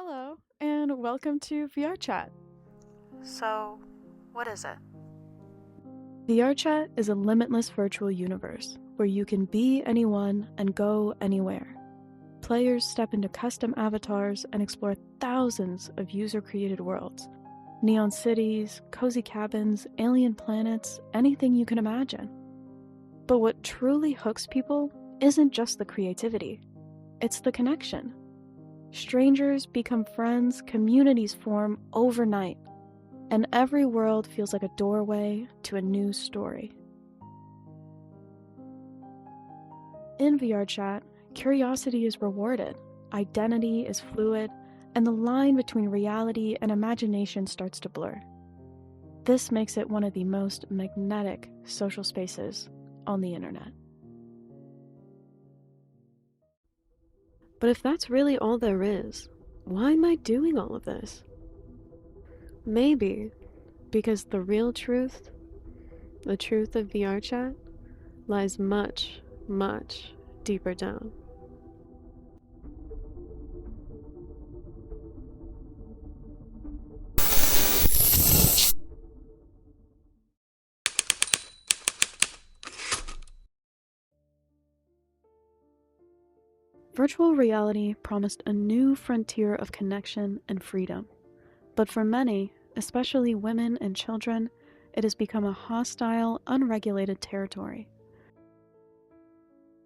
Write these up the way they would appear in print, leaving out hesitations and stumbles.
Hello, and welcome to VRChat. So, what is it? VRChat is a limitless virtual universe where you can be anyone and go anywhere. Players step into custom avatars and explore thousands of user-created worlds. Neon cities, cozy cabins, alien planets, anything you can imagine. But what truly hooks people isn't just the creativity, it's the connection. Strangers become friends, communities form overnight, and every world feels like a doorway to a new story. In VRChat, curiosity is rewarded, identity is fluid, and the line between reality and imagination starts to blur. This makes it one of the most magnetic social spaces on the internet. But if that's really all there is, why am I doing all of this? Maybe because the real truth, the truth of VRChat, lies much, much deeper down. Virtual reality promised a new frontier of connection and freedom. But for many, especially women and children, it has become a hostile, unregulated territory.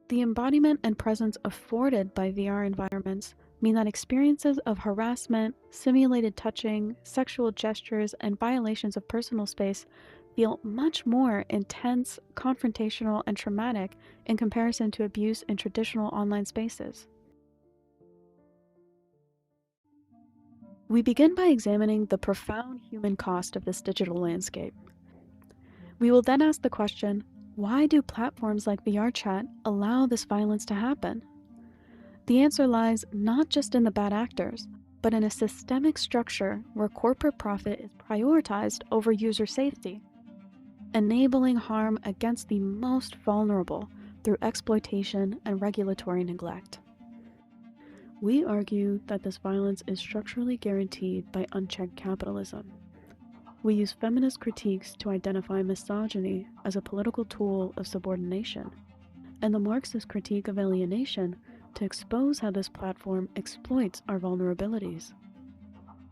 The embodiment and presence afforded by VR environments mean that experiences of harassment, simulated touching, sexual gestures, and violations of personal space feel much more intense, confrontational, and traumatic in comparison to abuse in traditional online spaces. We begin by examining the profound human cost of this digital landscape. We will then ask the question, why do platforms like VRChat allow this violence to happen? The answer lies not just in the bad actors, but in a systemic structure where corporate profit is prioritized over user safety, enabling harm against the most vulnerable through exploitation and regulatory neglect. We argue that this violence is structurally guaranteed by unchecked capitalism. We use feminist critiques to identify misogyny as a political tool of subordination, and the Marxist critique of alienation to expose how this platform exploits our vulnerabilities.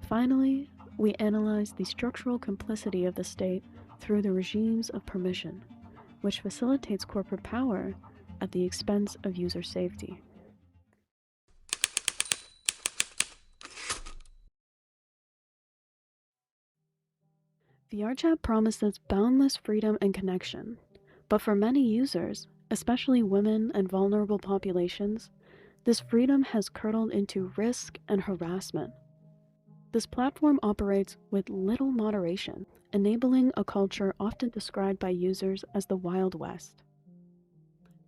Finally, we analyze the structural complicity of the state through the regimes of permission, which facilitates corporate power at the expense of user safety. VRChat promises boundless freedom and connection, but for many users, especially women and vulnerable populations, this freedom has curdled into risk and harassment. This platform operates with little moderation, enabling a culture often described by users as the Wild West.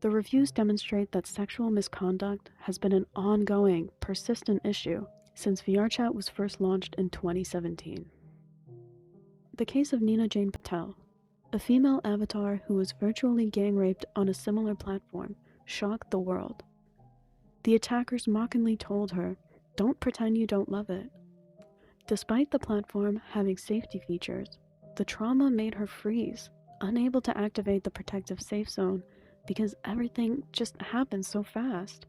The reviews demonstrate that sexual misconduct has been an ongoing, persistent issue since VRChat was first launched in 2017. The case of Nina Jane Patel, a female avatar who was virtually gang raped on a similar platform, shocked the world. The attackers mockingly told her, "Don't pretend you don't love it." Despite the platform having safety features, the trauma made her freeze, unable to activate the protective safe zone because everything just happened so fast.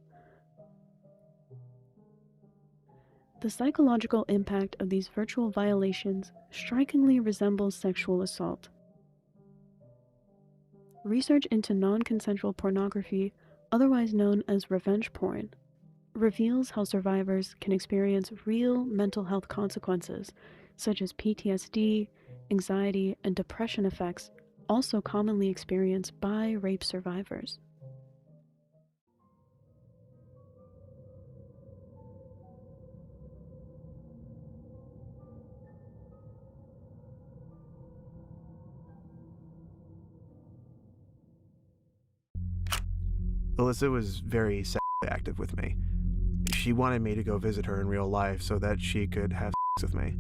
The psychological impact of these virtual violations strikingly resembles sexual assault. Research into non-consensual pornography, otherwise known as revenge porn, reveals how survivors can experience real mental health consequences, such as PTSD, anxiety, and depression effects, also commonly experienced by rape survivors. Alyssa was very sexually active with me. She wanted me to go visit her in real life so that she could have sex with me.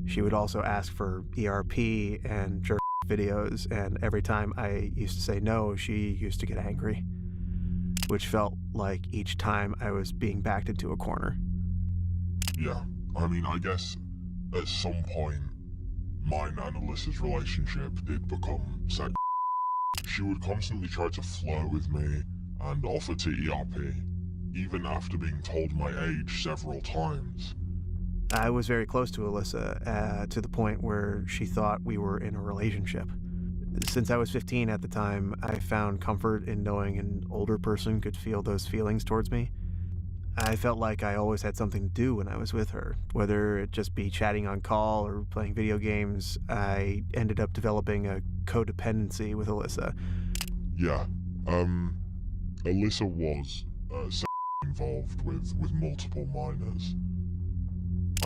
She would also ask for ERP and jerk videos, and every time I used to say no, she used to get angry, which felt like each time I was being backed into a corner. Yeah, I mean, I guess at some point, mine and Alyssa's relationship did become sexual. She would constantly try to flirt with me and offer to ERP, even after being told my age several times. I was very close to Alyssa, to the point where she thought we were in a relationship. Since I was 15 at the time, I found comfort in knowing an older person could feel those feelings towards me. I felt like I always had something to do when I was with her, whether it just be chatting on call or playing video games. I ended up developing a codependency with Alyssa. Yeah, Alyssa was involved with multiple minors.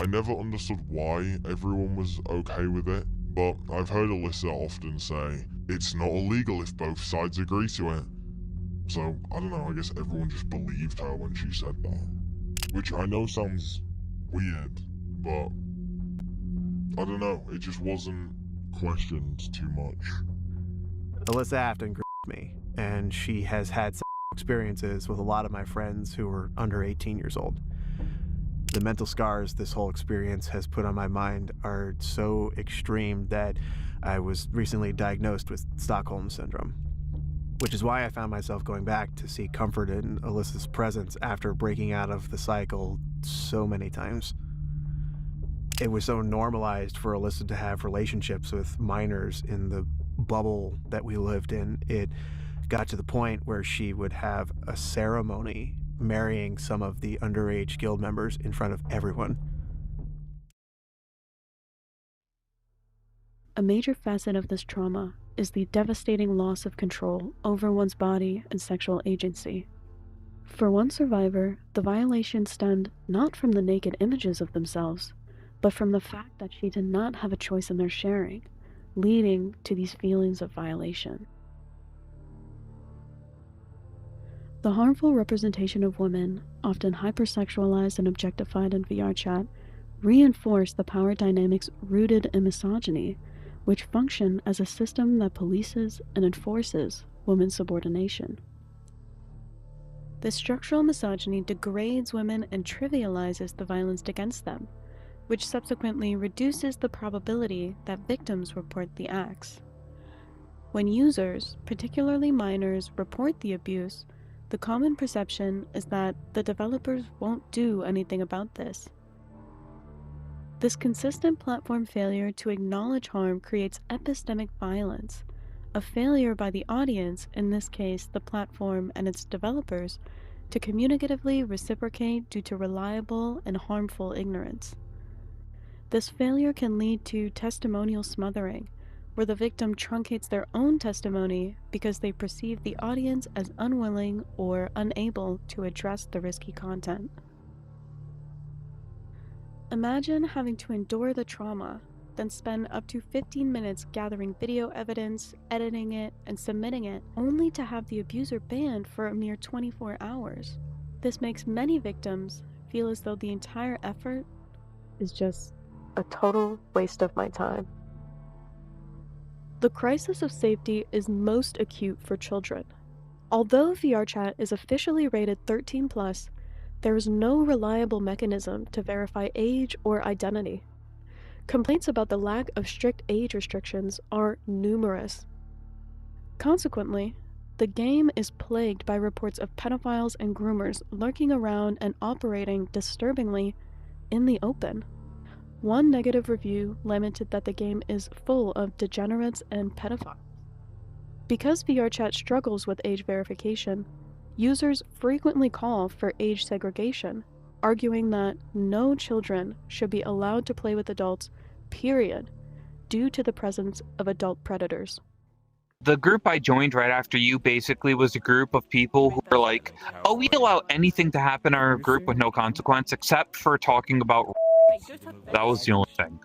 I never understood why everyone was okay with it, but I've heard Alyssa often say, it's not illegal if both sides agree to it. So, I don't know, I guess everyone just believed her when she said that. Which I know sounds weird, but I don't know, it just wasn't questioned too much. Alyssa Afton grew up with me, and she has had experiences with a lot of my friends who were under 18 years old. The mental scars this whole experience has put on my mind are so extreme that I was recently diagnosed with Stockholm Syndrome, which is why I found myself going back to seek comfort in Alyssa's presence after breaking out of the cycle so many times. It was so normalized for Alyssa to have relationships with minors in the bubble that we lived in. It got to the point where she would have a ceremony marrying some of the underage guild members in front of everyone. A major facet of this trauma is the devastating loss of control over one's body and sexual agency. For one survivor, the violation stemmed not from the naked images of themselves, but from the fact that she did not have a choice in their sharing, leading to these feelings of violation. The harmful representation of women, often hypersexualized and objectified in VRChat, reinforce the power dynamics rooted in misogyny, which function as a system that polices and enforces women's subordination. This structural misogyny degrades women and trivializes the violence against them, which subsequently reduces the probability that victims report the acts. When users, particularly minors, report the abuse, the common perception is that the developers won't do anything about this. This consistent platform failure to acknowledge harm creates epistemic violence, a failure by the audience, in this case the platform and its developers, to communicatively reciprocate due to reliable and harmful ignorance. This failure can lead to testimonial smothering, where the victim truncates their own testimony because they perceive the audience as unwilling or unable to address the risky content. Imagine having to endure the trauma, then spend up to 15 minutes gathering video evidence, editing it, and submitting it, only to have the abuser banned for a mere 24 hours. This makes many victims feel as though the entire effort is just a total waste of my time. The crisis of safety is most acute for children. Although VRChat is officially rated 13+, there is no reliable mechanism to verify age or identity. Complaints about the lack of strict age restrictions are numerous. Consequently, the game is plagued by reports of pedophiles and groomers lurking around and operating disturbingly in the open. One negative review lamented that the game is full of degenerates and pedophiles. Because VRChat struggles with age verification, users frequently call for age segregation, arguing that no children should be allowed to play with adults, period, due to the presence of adult predators. The group I joined right after you basically was a group of people who were like, oh, we allow anything to happen in our group with no consequence except for talking about that was the only thing,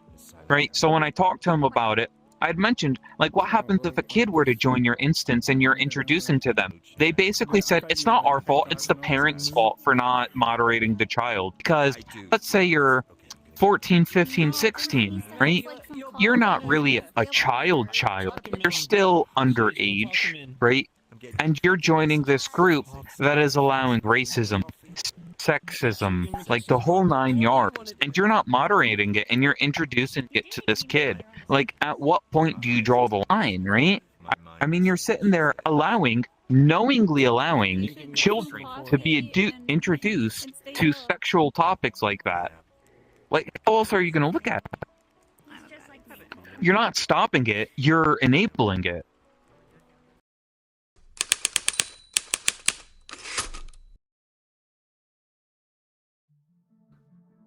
right? So when I talked to them about it, I had mentioned, like, what happens if a kid were to join your instance and you're introducing to them? They basically said, it's not our fault, it's the parents' fault for not moderating the child. Because let's say you're 14, 15, 16, right? You're not really a child, but you're still underage, right? And you're joining this group that is allowing racism, sexism, like the whole 9 yards, and you're not moderating it and you're introducing it to this kid. Like, at what point do you draw the line, right? I mean, you're sitting there knowingly allowing children to be introduced to sexual topics like that. Like, how else are you going to look at it? You're not stopping it, you're enabling it.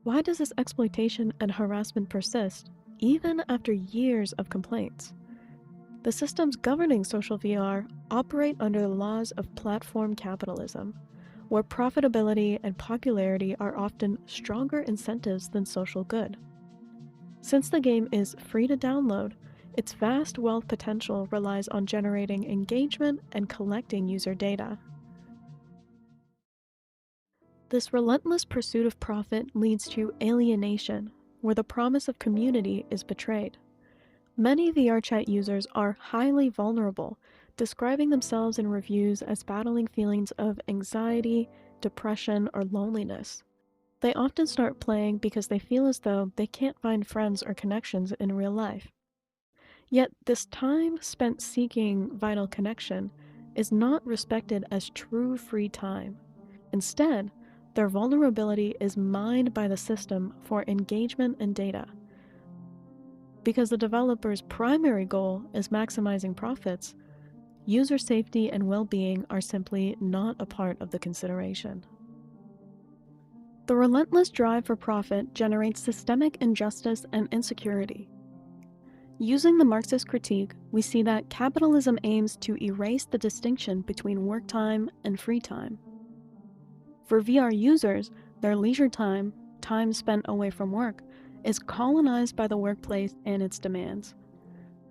Why does this exploitation and harassment persist, even after years of complaints? The systems governing social VR operate under the laws of platform capitalism, where profitability and popularity are often stronger incentives than social good. Since the game is free to download, its vast wealth potential relies on generating engagement and collecting user data. This relentless pursuit of profit leads to alienation, where the promise of community is betrayed. Many VRChat users are highly vulnerable, describing themselves in reviews as battling feelings of anxiety, depression, or loneliness. They often start playing because they feel as though they can't find friends or connections in real life. Yet this time spent seeking vital connection is not respected as true free time. Instead, their vulnerability is mined by the system for engagement and data. Because the developer's primary goal is maximizing profits, user safety and well-being are simply not a part of the consideration. The relentless drive for profit generates systemic injustice and insecurity. Using the Marxist critique, we see that capitalism aims to erase the distinction between work time and free time. For VR users, their leisure time, time spent away from work, is colonized by the workplace and its demands.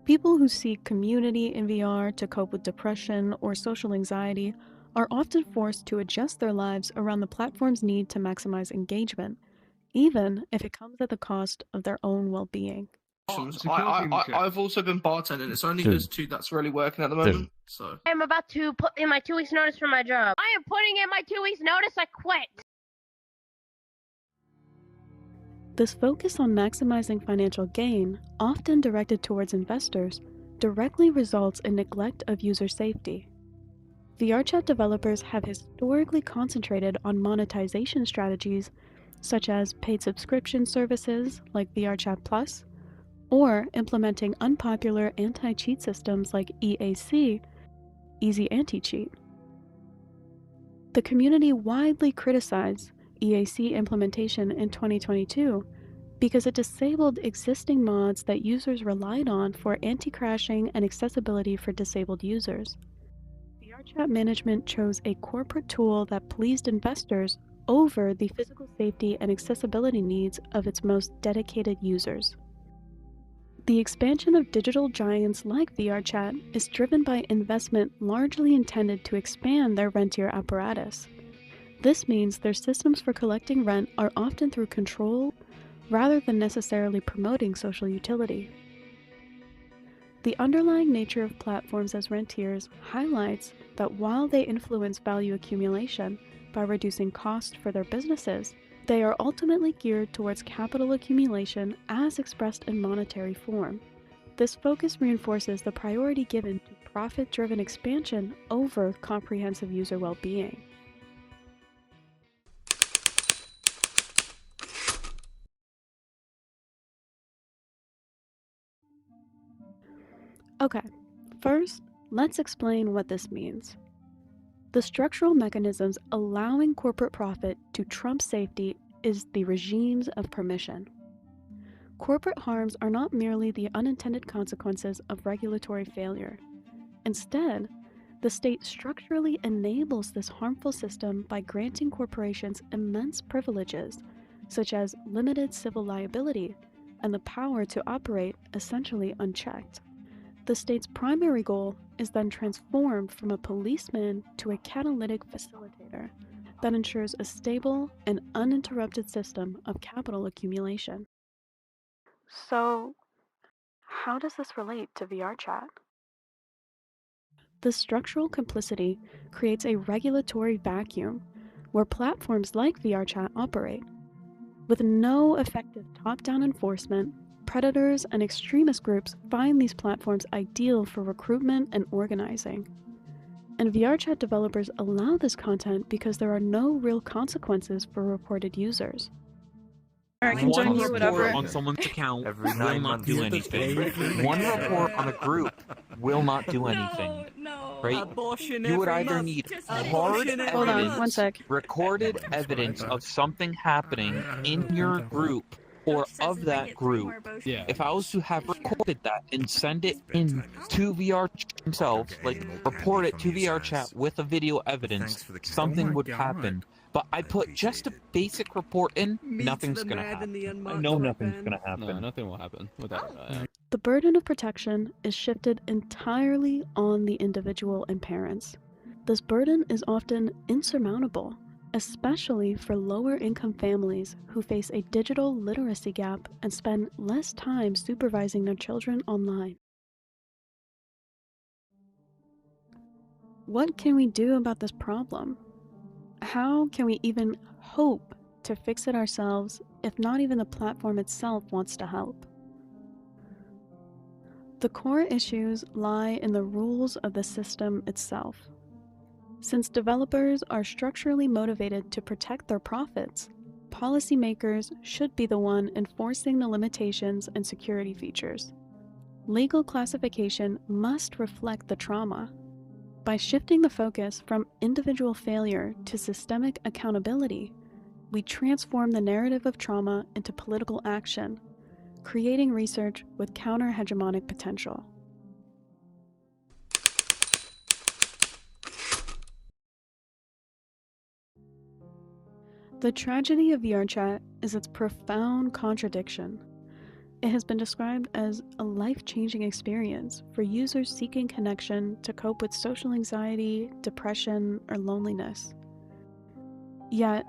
People who seek community in VR to cope with depression or social anxiety are often forced to adjust their lives around the platform's need to maximize engagement, even if it comes at the cost of their own well-being. I've also been bartending. It's only this two that's really working at the moment. So I'm about to put in my 2 weeks notice for my job. I am putting in my 2 weeks notice. I quit. This focus on maximizing financial gain, often directed towards investors, directly results in neglect of user safety. VRChat developers have historically concentrated on monetization strategies such as paid subscription services like VRChat Plus, or implementing unpopular anti-cheat systems like EAC, Easy Anti-Cheat. The community widely criticized EAC implementation in 2022 because it disabled existing mods that users relied on for anti-crashing and accessibility for disabled users. VRChat management chose a corporate tool that pleased investors over the physical safety and accessibility needs of its most dedicated users. The expansion of digital giants like VRChat is driven by investment largely intended to expand their rentier apparatus. This means their systems for collecting rent are often through control rather than necessarily promoting social utility. The underlying nature of platforms as rentiers highlights that while they influence value accumulation by reducing cost for their businesses, they are ultimately geared towards capital accumulation as expressed in monetary form. This focus reinforces the priority given to profit-driven expansion over comprehensive user well-being. Okay, first, let's explain what this means. The structural mechanisms allowing corporate profit to trump safety is the regimes of permission. Corporate harms are not merely the unintended consequences of regulatory failure. Instead, the state structurally enables this harmful system by granting corporations immense privileges, such as limited civil liability and the power to operate essentially unchecked. The state's primary goal is then transformed from a policeman to a catalytic facilitator that ensures a stable and uninterrupted system of capital accumulation. So, how does this relate to VRChat? The structural complicity creates a regulatory vacuum, where platforms like VRChat operate. With no effective top-down enforcement, predators and extremist groups find these platforms ideal for recruitment and organizing. And VRChat developers allow this content because there are no real consequences for reported users. I can join you, One whatever. report on someone's account Every will 9 not months. do anything. One report on a group will not do anything. Right? You would either need hard evidence, Hold on, one sec. recorded evidence of something happening in your group or of that group. Yeah. If I was to have recorded that and send it in to VRChat himself, like report it to VRChat with a video evidence, something would happen. But I put just a basic report in, nothing's gonna happen. I know nothing's gonna happen. No, nothing will happen without that. The burden of protection is shifted entirely on the individual and parents. This burden is often insurmountable, especially for lower-income families who face a digital literacy gap and spend less time supervising their children online. What can we do about this problem? How can we even hope to fix it ourselves if not even the platform itself wants to help? The core issues lie in the rules of the system itself. Since developers are structurally motivated to protect their profits, policymakers should be the one enforcing the limitations and security features. Legal classification must reflect the trauma. By shifting the focus from individual failure to systemic accountability, we transform the narrative of trauma into political action, creating research with counter-hegemonic potential. The tragedy of VRChat is its profound contradiction. It has been described as a life-changing experience for users seeking connection to cope with social anxiety, depression, or loneliness. Yet,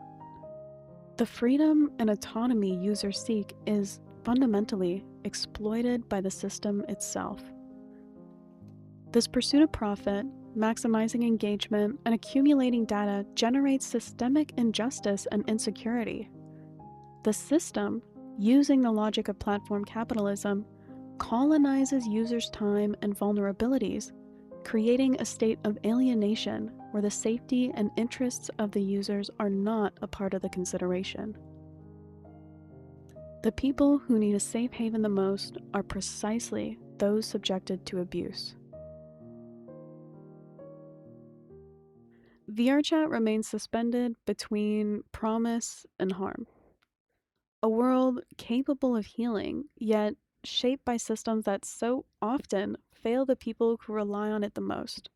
the freedom and autonomy users seek is fundamentally exploited by the system itself. This pursuit of profit, maximizing engagement, and accumulating data generates systemic injustice and insecurity. The system, using the logic of platform capitalism, colonizes users' time and vulnerabilities, creating a state of alienation where the safety and interests of the users are not a part of the consideration. The people who need a safe haven the most are precisely those subjected to abuse. VRChat remains suspended between promise and harm. A world capable of healing, yet shaped by systems that so often fail the people who rely on it the most.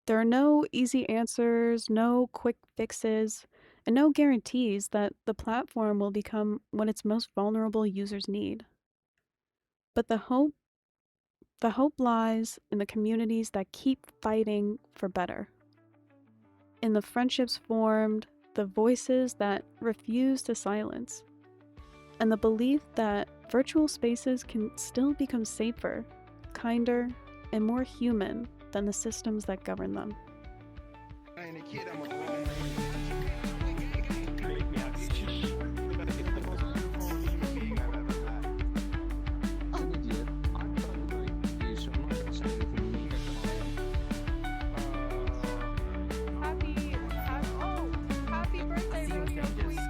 There are no easy answers, no quick fixes, and no guarantees that the platform will become what its most vulnerable users need. But the hope lies in the communities that keep fighting for better. In the friendships formed, the voices that refuse to silence, and the belief that virtual spaces can still become safer, kinder, and more human than the systems that govern them. Happy birthday, Aries.